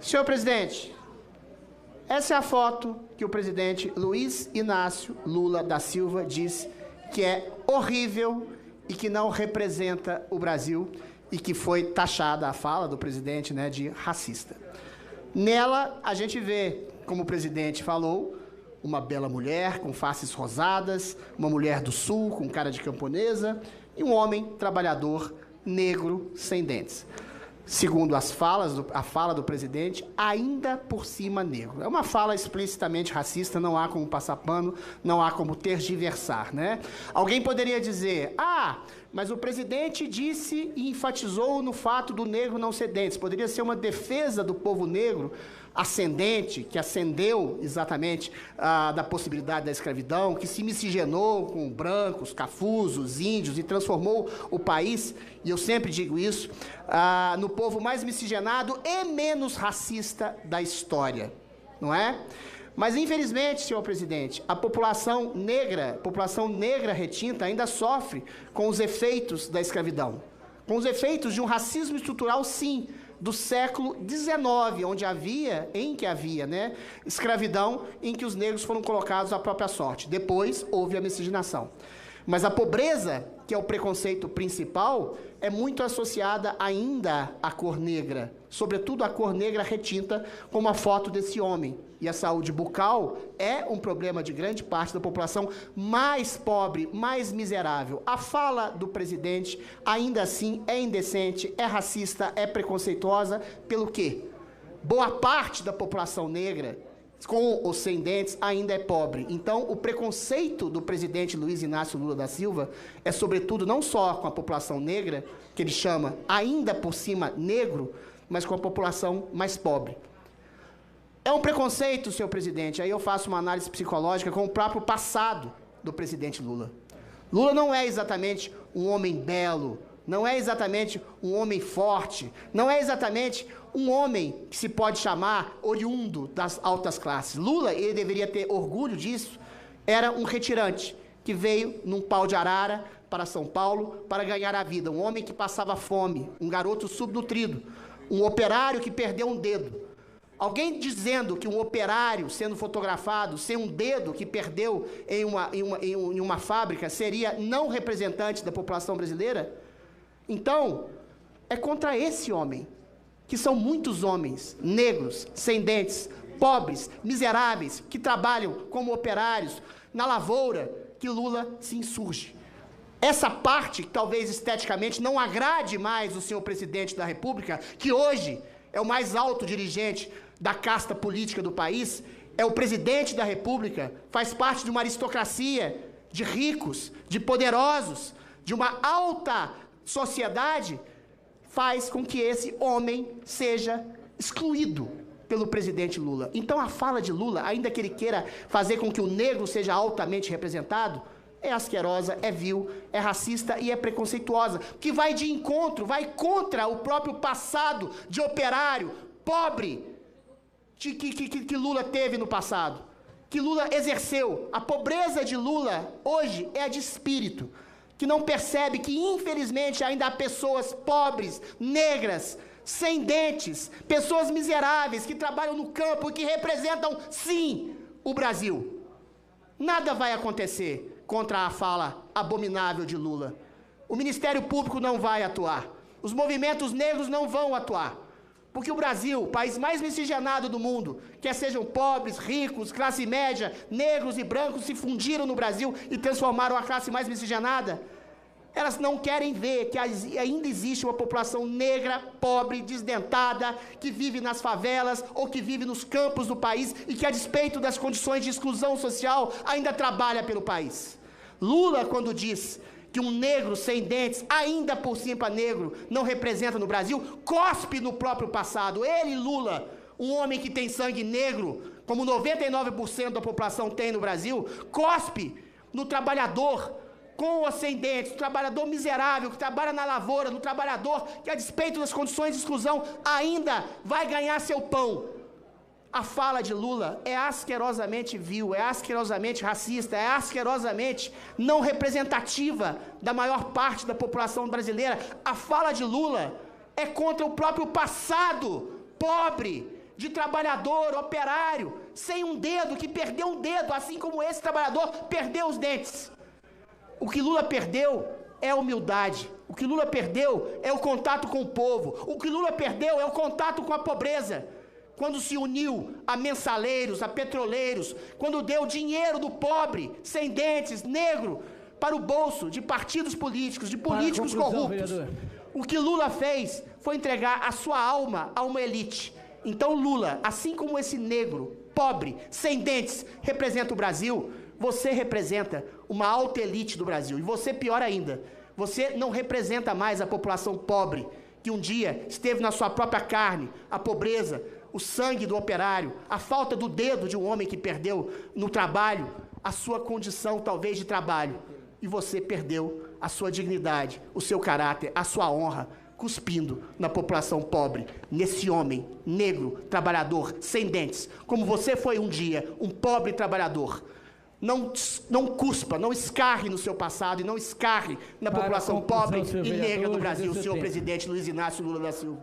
Senhor presidente, essa é a foto que o presidente Luiz Inácio Lula da Silva diz que é horrível e que não representa o Brasil e que foi taxada a fala do presidente, né, de racista. Nela, a gente vê, como o presidente falou, uma bela mulher com faces rosadas, uma mulher do sul com cara de camponesa e um homem trabalhador negro sem dentes. Segundo a fala do presidente, ainda por cima negro. É uma fala explicitamente racista, não há como passar pano, não há como tergiversar, né? Alguém poderia dizer, mas o presidente disse e enfatizou no fato do negro não ser dentes. Poderia ser uma defesa do povo negro ascendente, que ascendeu exatamente da possibilidade da escravidão, que se miscigenou com brancos, cafuzos, índios e transformou o país, e eu sempre digo isso, no povo mais miscigenado e menos racista da história, não é? Mas, infelizmente, senhor presidente, a população negra retinta ainda sofre com os efeitos da escravidão, com os efeitos de um racismo estrutural, sim, do século XIX, em que havia, né, escravidão, em que os negros foram colocados à própria sorte. Depois houve a miscigenação. Mas a pobreza, que é o preconceito principal, é muito associada ainda à cor negra, sobretudo à cor negra retinta, como a foto desse homem. E a saúde bucal é um problema de grande parte da população mais pobre, mais miserável. A fala do presidente, ainda assim, é indecente, é racista, é preconceituosa. Pelo quê? Boa parte da população negra, com ou sem dentes, ainda é pobre. Então, o preconceito do presidente Luiz Inácio Lula da Silva é, sobretudo, não só com a população negra, que ele chama ainda por cima negro, mas com a população mais pobre. É um preconceito, senhor presidente, aí eu faço uma análise psicológica com o próprio passado do presidente Lula. Lula não é exatamente um homem belo, não é exatamente um homem forte, não é exatamente um homem que se pode chamar oriundo das altas classes. Lula, ele deveria ter orgulho disso, era um retirante que veio num pau de arara para São Paulo para ganhar a vida. Um homem que passava fome, um garoto subnutrido, um operário que perdeu um dedo. Alguém dizendo que um operário sendo fotografado sem um dedo que perdeu em uma fábrica seria não representante da população brasileira? Então, é contra esse homem, que são muitos homens negros, sem dentes, pobres, miseráveis, que trabalham como operários na lavoura, que Lula se insurge. Essa parte, que talvez esteticamente não agrade mais o senhor presidente da República, que hoje é o mais alto dirigente da casta política do país, é o presidente da República, faz parte de uma aristocracia de ricos, de poderosos, de uma alta sociedade, faz com que esse homem seja excluído pelo presidente Lula. Então a fala de Lula, ainda que ele queira fazer com que o negro seja altamente representado, é asquerosa, é vil, é racista e é preconceituosa, que vai de encontro, vai contra o próprio passado de operário, pobre, que Lula teve no passado, que Lula exerceu. A pobreza de Lula hoje é a de espírito, que não percebe que, infelizmente, ainda há pessoas pobres, negras, sem dentes, pessoas miseráveis, que trabalham no campo e que representam, sim, o Brasil. Nada vai acontecer contra a fala abominável de Lula. O Ministério Público não vai atuar. Os movimentos negros não vão atuar. Porque o Brasil, o país mais miscigenado do mundo, quer sejam pobres, ricos, classe média, negros e brancos, se fundiram no Brasil e transformaram a classe mais miscigenada, elas não querem ver que ainda existe uma população negra, pobre, desdentada, que vive nas favelas ou que vive nos campos do país e que, a despeito das condições de exclusão social, ainda trabalha pelo país. Lula, quando diz que um negro sem dentes, ainda por cima negro, não representa no Brasil, cospe no próprio passado. Ele, Lula, um homem que tem sangue negro, como 99% da população tem no Brasil, cospe no trabalhador com ou sem dentes, no trabalhador miserável que trabalha na lavoura, no trabalhador que, a despeito das condições de exclusão, ainda vai ganhar seu pão. A fala de Lula é asquerosamente vil, é asquerosamente racista, é asquerosamente não representativa da maior parte da população brasileira. A fala de Lula é contra o próprio passado pobre, de trabalhador, operário, sem um dedo, que perdeu um dedo, assim como esse trabalhador perdeu os dentes. O que Lula perdeu é a humildade. O que Lula perdeu é o contato com o povo. O que Lula perdeu é o contato com a pobreza. Quando se uniu a mensaleiros, a petroleiros, quando deu dinheiro do pobre, sem dentes, negro, para o bolso de partidos políticos, de políticos corruptos. Vereador. O que Lula fez foi entregar a sua alma a uma elite. Então Lula, assim como esse negro, pobre, sem dentes, representa o Brasil, você representa uma alta elite do Brasil. E você, pior ainda, você não representa mais a população pobre, que um dia esteve na sua própria carne, a pobreza, o sangue do operário, a falta do dedo de um homem que perdeu no trabalho, a sua condição talvez de trabalho. E você perdeu a sua dignidade, o seu caráter, a sua honra, cuspindo na população pobre, nesse homem negro, trabalhador, sem dentes, como você foi um dia, um pobre trabalhador. Não cuspa, não escarre no seu passado e não escarre na população pobre e negra do Brasil, senhor presidente Luiz Inácio Lula da Silva.